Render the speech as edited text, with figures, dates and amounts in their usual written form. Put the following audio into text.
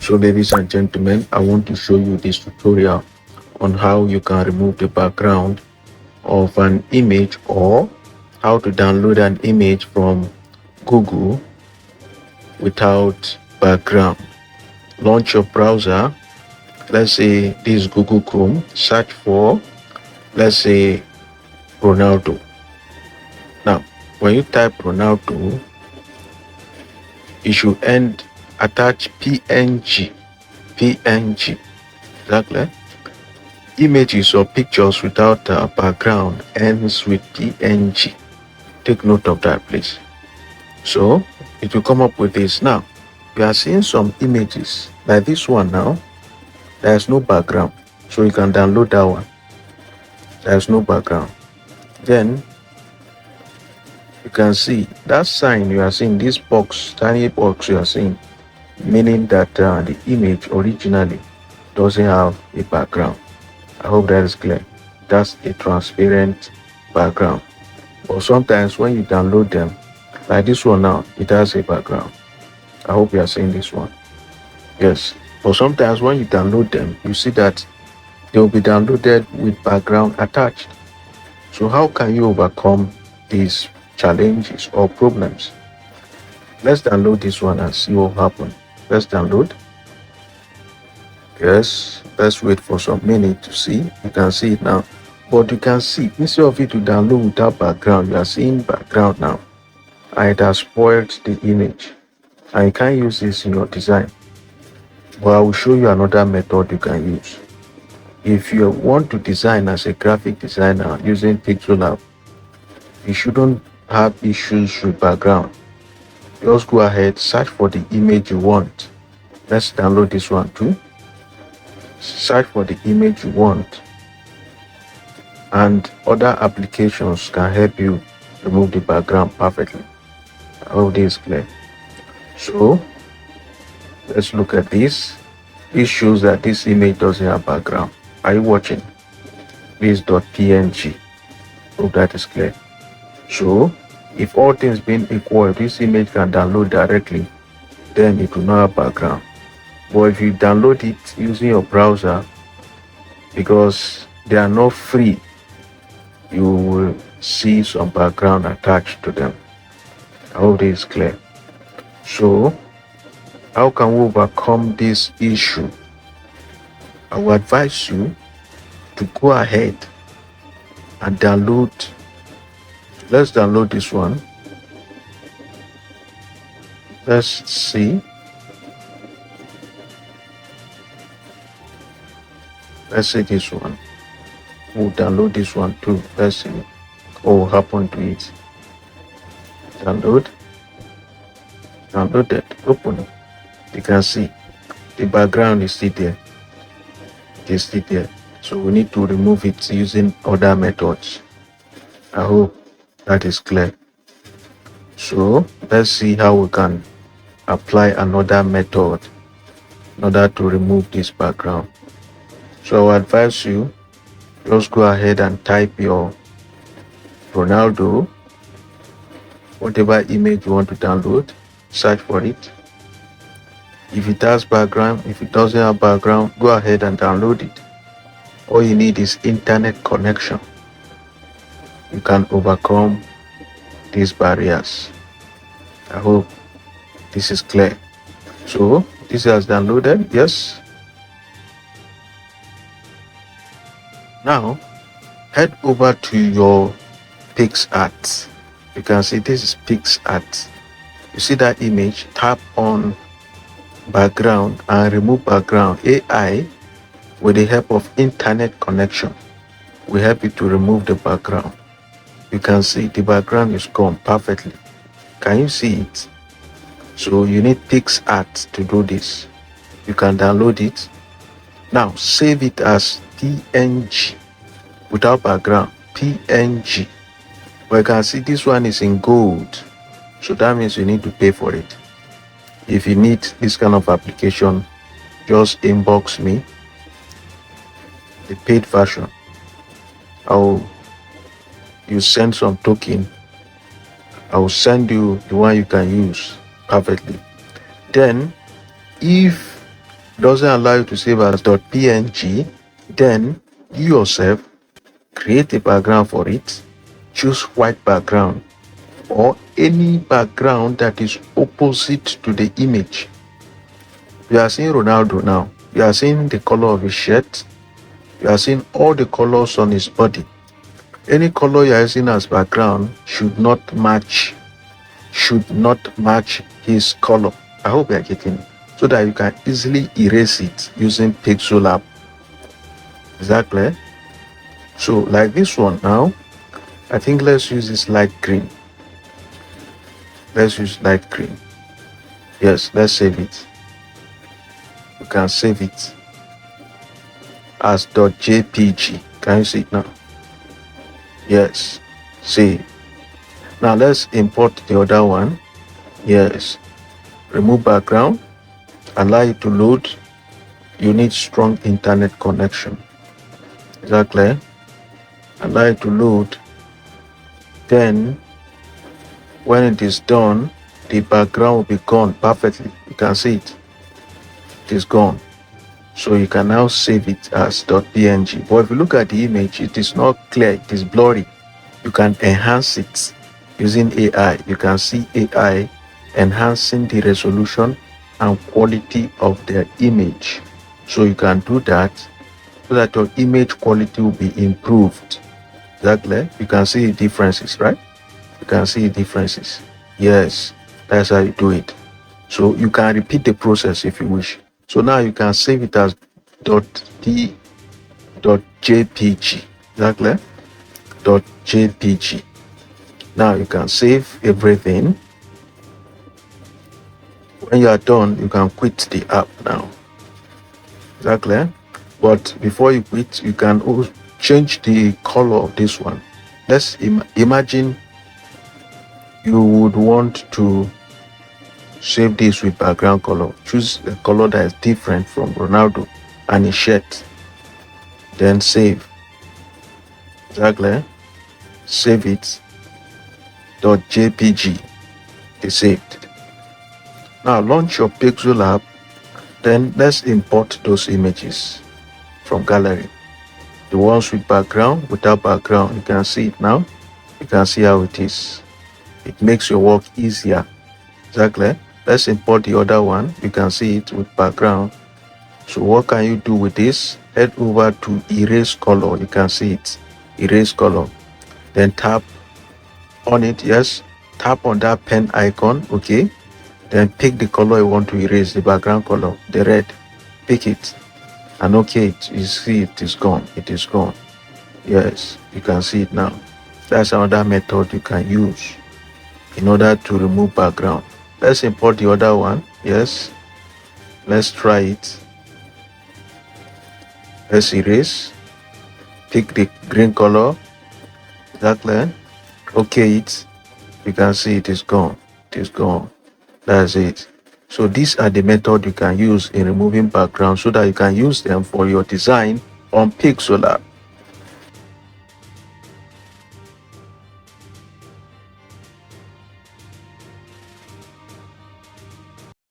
So ladies and gentlemen, I want to show you this tutorial on how you can remove the background of an image or how to download an image from Google without background. Launch your browser. Let's say this is Google Chrome. Search for, let's say, Ronaldo. Now, when you type Ronaldo, you should attach PNG. PNG. Exactly. Images or pictures without a background ends with PNG. Take note of that, please. So it will come up with this. Now, we are seeing some images like this one now. There's no background, so you can download that one. There's no background. Then you can see that sign you are seeing, this box, tiny box you are seeing, meaning that the image originally doesn't have a background. I hope that is clear. That's a transparent background. But sometimes when you download them, like this one now, it has a background. I hope you are seeing this one. Yes. But sometimes when you download them, you see that they will be downloaded with background attached. So how can you overcome these challenges or problems? Let's download this one and see what happens. Let's download. Yes, let's wait for some minutes to see. You can see it now. But you can see, instead of it to download without background, you are seeing background now. And it has spoiled the image. And you can't use this in your design. But I will show you another method you can use. If you want to design as a graphic designer using PixelLab, you shouldn't have issues with background. Just go ahead, search for the image you want. Let's download this one too. Search for the image you want, and other applications can help you remove the background perfectly. I hope this is clear. So let's look at this. This shows that this image doesn't have background. Are you watching? This .png. Hope that is clear. So if all things being equal, this image can download directly, then it will not have background. But if you download it using your browser, because they are not free, you will see some background attached to them. I hope this is clear. So how can we overcome this issue? I will advise you to go ahead and download. Let's download this one. Let's see. Let's see this one. We'll download this one too. Let's see what will happen to it. Download. Downloaded. Open. You can see the background is still there. It is still there. So we need to remove it using other methods. I hope that is clear. So let's see how we can apply another method in order to remove this background. So I advise you, just go ahead and type your Ronaldo, whatever image you want to download, search for it. If it has background, if it doesn't have background, go ahead and download it. All you need is internet connection. You can overcome these barriers. I hope this is clear. So this has downloaded, yes. Now head over to your PixArt. You can see this is PixArt. You see that image? Tap on background and remove background. AI, with the help of internet connection, will help you to remove the background. You can see the background is gone perfectly. Can you see it? So you need PixArt to do this. You can download it. Now save it as PNG without background. PNG. But you can see this one is in gold, so that means you need to pay for it. If you need this kind of application, just inbox me the paid version. You send some token, I will send you the one you can use perfectly. Then if doesn't allow you to save as .png, then you yourself create a background for it, choose white background or any background that is opposite to the image. You are seeing Ronaldo now. You are seeing the color of his shirt. You are seeing all the colors on his body. Any color you are using as background should not match his color. I hope you are getting it. So that you can easily erase it using PixelLab. Is that clear? So like this one now, I think let's use this light green. Let's use light green. Yes, let's save it. You can save it as .jpg. Can you see it now? Yes, save. Now let's import the other one. Yes, remove background, allow it to load. You need strong internet connection. Is that clear? Allow it to load. Then when it is done, the background will be gone perfectly. You can see it. It is gone. So you can now save it as .png. But if you look at the image, it is not clear, it is blurry. You can enhance it using AI. You can see AI enhancing the resolution and quality of the image. So you can do that so that your image quality will be improved. Exactly. You can see the differences, right? You can see the differences. Yes, that's how you do it. So you can repeat the process if you wish. So now you can save it as .jpg. Exactly. .jpg. Now you can save everything. When you are done, you can quit the app now. Exactly. But before you quit, you can also change the color of this one. Let's imagine you would want to save this with background color. Choose a color that is different from Ronaldo and his shirt. Then save. Exactly. Save it. .jpg. It's saved. Now launch your PixelLab. Then let's import those images from gallery. The ones with background, without background, you can see it now. You can see how it is. It makes your work easier. Exactly. Let's import the other one. You can see it with background. So what can you do with this? Head over to erase color. You can see it. Erase color. Then tap on it. Yes. Tap on that pen icon. Okay. Then pick the color you want to erase, the background color, the red. Pick it. And okay, you see it is gone. It is gone. Yes, you can see it now. That's another method you can use in order to remove background. Let's import the other one. Yes, let's try it. Let's erase. Pick the green color. Exactly. Okay, you can see it is gone. It is gone. That's it. So these are the methods you can use in removing background so that you can use them for your design on PixelLab.